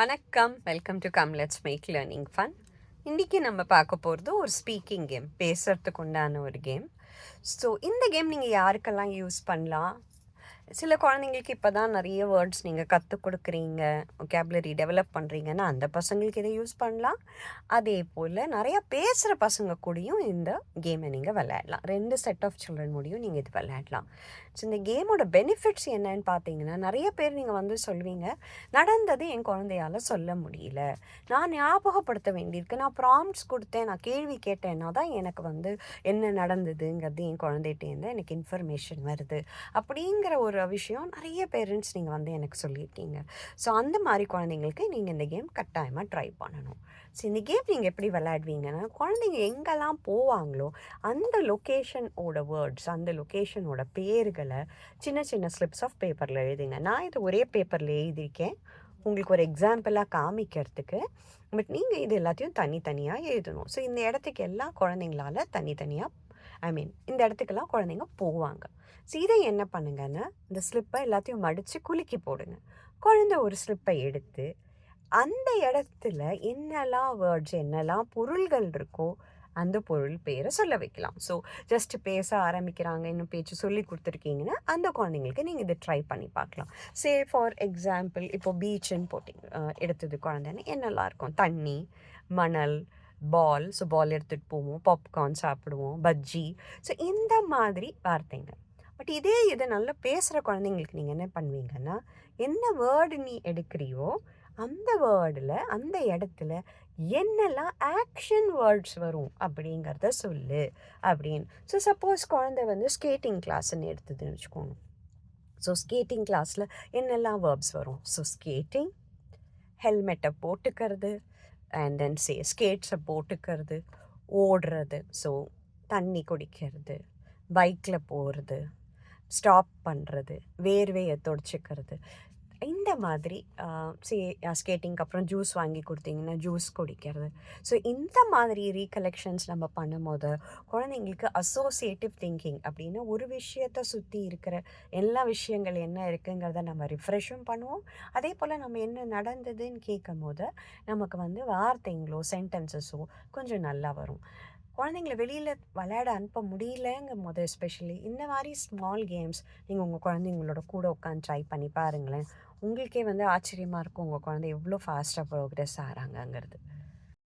வணக்கம். Welcome to come let's make learning fun. இன்றைக்கி நம்ம பார்க்க போகிறது ஒரு ஸ்பீக்கிங் கேம், பேசுகிறதுக்கு உண்டான ஒரு கேம். ஸோ இந்த கேம் நீங்கள் யாருக்கெல்லாம் யூஸ் பண்ணலாம்? சில குழந்தைங்களுக்கு இப்போ தான் நிறைய வேர்ட்ஸ் நீங்கள் கற்றுக் கொடுக்குறீங்க, ஒகேபுலரி டெவலப் பண்ணுறீங்கன்னா அந்த பசங்களுக்கு இதை யூஸ் பண்ணலாம். அதே போல் நிறையா பேசுகிற பசங்க கூடயும் இந்த கேமை நீங்கள் விளையாடலாம். 2 செட் ஆஃப் சில்ட்ரன் முடியும் நீங்கள் இது விளையாடலாம். ஸோ இந்த கேமோட பெனிஃபிட்ஸ் என்னன்னு பார்த்தீங்கன்னா, நிறைய பேர் நீங்கள் வந்து சொல்வீங்க, நடந்தது என் குழந்தையால் சொல்ல முடியல, நான் ஞாபகப்படுத்த வேண்டியிருக்கு, நான் ப்ராம்ப்ட்ஸ் கொடுத்தேன், நான் கேள்வி கேட்டேன்னா தான் எனக்கு வந்து என்ன நடந்ததுங்கிறது என் குழந்தைகிட்டேருந்து எனக்கு இன்ஃபர்மேஷன் வருது அப்படிங்கிற ஒரு விஷயம் நிறைய பேரண்ட்ஸ் நீங்கள் வந்து எனக்கு சொல்லியிருக்கீங்க. ஸோ அந்த மாதிரி குழந்தைங்களுக்கு நீங்கள் இந்த கேம் கட்டாயமாக ட்ரை பண்ணணும். ஸோ இந்த கேம் நீங்கள் எப்படி விளையாடுவீங்கன்னா, குழந்தைங்க எங்கெல்லாம் போவாங்களோ அந்த லொக்கேஷனோட வேர்ட்ஸ், அந்த லொக்கேஷனோட பேர்களை சின்ன சின்ன ஸ்லிப்ஸ் ஆஃப் பேப்பரில் எழுதுங்க. நான் இது ஒரே பேப்பரில் எழுதியிருக்கேன் உங்களுக்கு ஒரு எக்ஸாம்பிளாக காமிக்கிறதுக்கு. பட் நீங்கள் இது எல்லாத்தையும் தனித்தனியாக எழுதணும். ஸோ இந்த இடத்துக்கு எல்லாம் குழந்தைங்களால் தனித்தனியாக இந்த இடத்துக்கெல்லாம் குழந்தைங்க போவாங்க. ஸோ இதை என்ன பண்ணுங்கன்னா, இந்த ஸ்லிப்பை எல்லாத்தையும் மடித்து குலுக்கி போடுங்க. குழந்தை ஒரு ஸ்லிப்பை எடுத்து அந்த இடத்துல என்னெல்லாம் வேர்ட்ஸ், என்னெல்லாம் பொருள்கள் இருக்கோ அந்த பொருள் பேரை சொல்ல வைக்கலாம். ஸோ ஜஸ்ட் பேச ஆரம்பிக்கிறாங்க, இன்னும் பேச்சு சொல்லி கொடுத்துருக்கீங்கன்னா அந்த குழந்தைங்களுக்கு நீங்கள் இதை ட்ரை பண்ணி பார்க்கலாம். சே ஃபார் எக்ஸாம்பிள், இப்போ பீச்சுன்னு போட்டிங்க, எடுத்தது குழந்தைன்னு என்னெல்லாம் இருக்கும்? தண்ணி, மணல், பால். ஸோ பால் எடுத்துகிட்டு போவோம், பாப்கார்ன் சாப்பிடுவோம், பஜ்ஜி. ஸோ இந்த மாதிரி வார்த்தைங்க. பட் இதே இதை நல்லா பேசுகிற குழந்தைங்களுக்கு நீங்கள் என்ன பண்ணுவீங்கன்னா, என்ன வேர்டு நீ எடுக்கிறியோ அந்த வேர்டில், அந்த இடத்துல என்னெல்லாம் ஆக்ஷன் வேர்ட்ஸ் வரும் அப்படிங்கிறத சொல்லு அப்படின்னு. ஸோ சப்போஸ் குழந்தை வந்து ஸ்கேட்டிங் கிளாஸ்ன்னு எடுத்ததுன்னு வச்சுக்கோங்க. ஸோ ஸ்கேட்டிங் கிளாஸில் என்னெல்லாம் வேர்ப்ஸ் வரும்? ஸோ ஸ்கேட்டிங், ஹெல்மெட்டை போட்டுக்கிறது, அண்ட் தென் ஸ்கேட்ஸை போட்டுக்கிறது, ஓடுறது, ஸோ தண்ணி குடிக்கிறது, பைக்கில் போகிறது, ஸ்டாப் பண்ணுறது, வேர்வையை துடைச்சிக்கிறது. இந்த மாதிரி ஸ்கேட்டிங்க்கு அப்புறம் ஜூஸ் வாங்கி கொடுத்தீங்கன்னா ஜூஸ் குடிக்கிறது. ஸோ இந்த மாதிரி ரீகலெக்ஷன்ஸ் நம்ம பண்ணும்போது குழந்தைங்களுக்கு அசோசியேட்டிவ் திங்கிங் அப்படின்னு ஒரு விஷயத்தை சுற்றி இருக்கிற எல்லா விஷயங்கள் என்ன இருக்குங்கிறத நம்ம ரிஃப்ரெஷும் பண்ணுவோம். அதே போல் நம்ம என்ன நடந்ததுன்னு கேட்கும் போது நமக்கு வந்து வார்த்தைங்களோ சென்டென்சஸோ கொஞ்சம் நல்லா வரும். குழந்தைங்கள வெளியில் விளையாட அனுப்ப முடியலங்கும் போது எஸ்பெஷலி இந்த மாதிரி ஸ்மால் கேம்ஸ் நீங்கள் உங்கள் குழந்தைங்களோட கூட உட்காந்து ட்ரை பண்ணி பாருங்களேன். உங்களுக்கே வந்து ஆச்சரியமாக இருக்கும், உங்கள் குழந்தை எவ்வளோ ஃபாஸ்ட்டாக ப்ரோக்ரெஸ் ஆகிறாங்கங்கிறது.